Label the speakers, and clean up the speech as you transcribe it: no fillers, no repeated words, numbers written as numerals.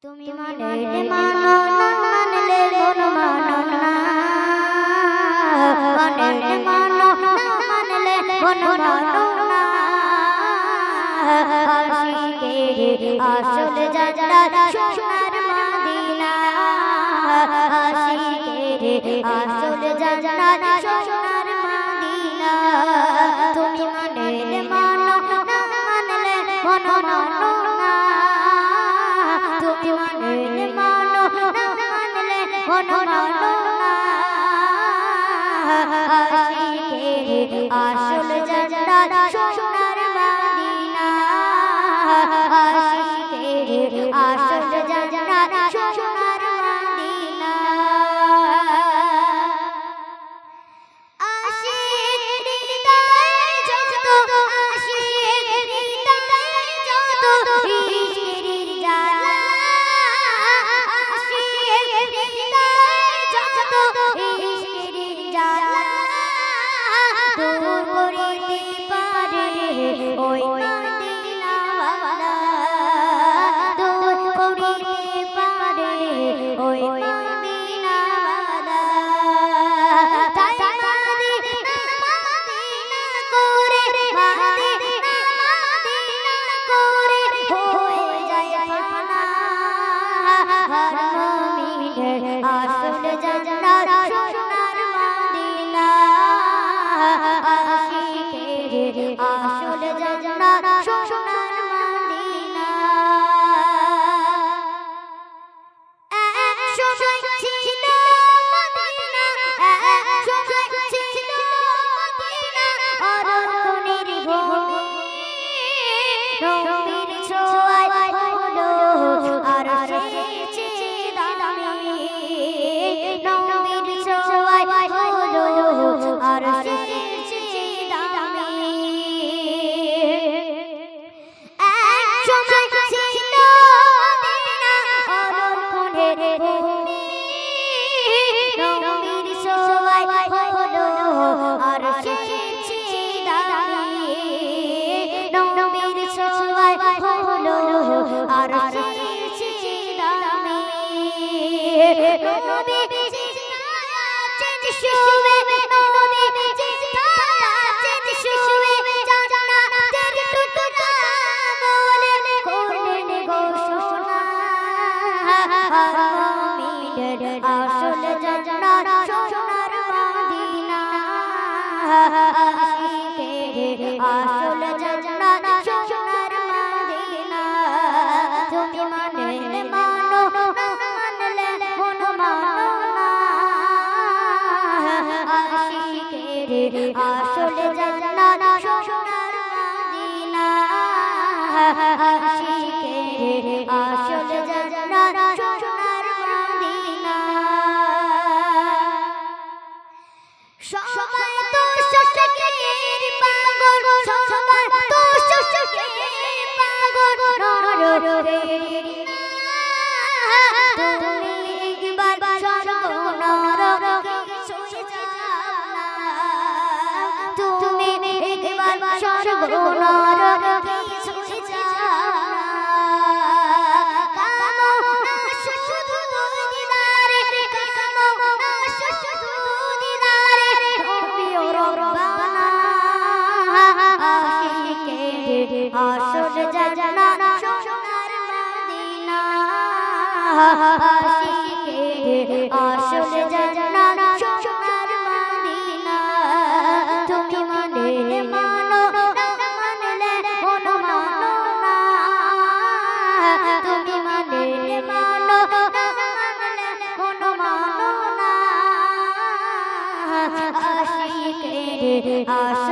Speaker 1: তুমি মানলে মানো না মানলে মন মানো না মানলে মানো না মানলে মন মানো না আশিকের আসল জান্নাত সোনার মদিনা আশিকের আসল জান্নাত সোনার মদিনা তুমি মানলে মানো না মানলে মন মানো না তুমি মানলে মানো না মানলে মন মানো না আশিকের আসল জান্নাত সোনার মদিনা আশিকের আসল জান্নাত সোনার মদিনা আশিক হৃদয়ে যত আশিক হৃদয়ে যত ইশকের জ্বালা আশিক হৃদয়ে যত ইশকের জ্বালা দূর করিতে পারে ওই মদিনাওয়ালা দূর করিতে পারে ওই মদিনাওয়ালা তাই মদিনা মদিনা করে মদিনা মদিনা করে হয়ে যায় ফানা হর মুমিনের আসল জান্নাত সোনার মদিনা আশিকের আসল জান্নাত সোনার মদিনা এক সময় ছিল মদিনা এক সময় ছিল মদিনা অরণ্যের ভূমি নবীর ছোঁয়ায় হলো আরশের চেয়ে দামি নবীর ছোঁয়ায় হলো আরশের চেয়ে দামি এক সময় ছিল মদিনা অরণ্যের ভূমি নবীর ছোঁয়ায় হলো আরশের চেয়ে দামি নবীর ছোঁয়ায় হলো আরশের চেয়ে দামি নবী জিন্দা আছেন শুয়ে নবী জিন্দা আছেন শুয়ে জান্নাতের টুকরা বলে করলেন ঘোষণা মুমিনের আসল জান্নাত সোনার মদিনা আশিকের আসল জান্নাত সোনার মদিনা তুমি মানলে মানো না মানলে মন মানো না আশিকের আসল জান্নাত সোনার মদিনা আশিকের আসল জান্নাত সোনার মদিনা সবাই তো শশকের পাগল সবাই তো শশকের পাগল নরকের তুমি একবার স্বর্গ নরকে ছুঁয়ে যাও না তুমি একবার স্বর্গ নরকে ছুঁয়ে যাও না কামো না শুধু দিদারে কামো না শুধু দিদারে নবী ও রব্বানা আশিকের আসল জান্নাত সোনার মদিনা আশিকের আসল জান্নাত সোনার মদিনা তুমি মানলে মানো না মানলে মন মানো না তুমি মানলে মানো না মানলে মন মানো না আশিকের আসল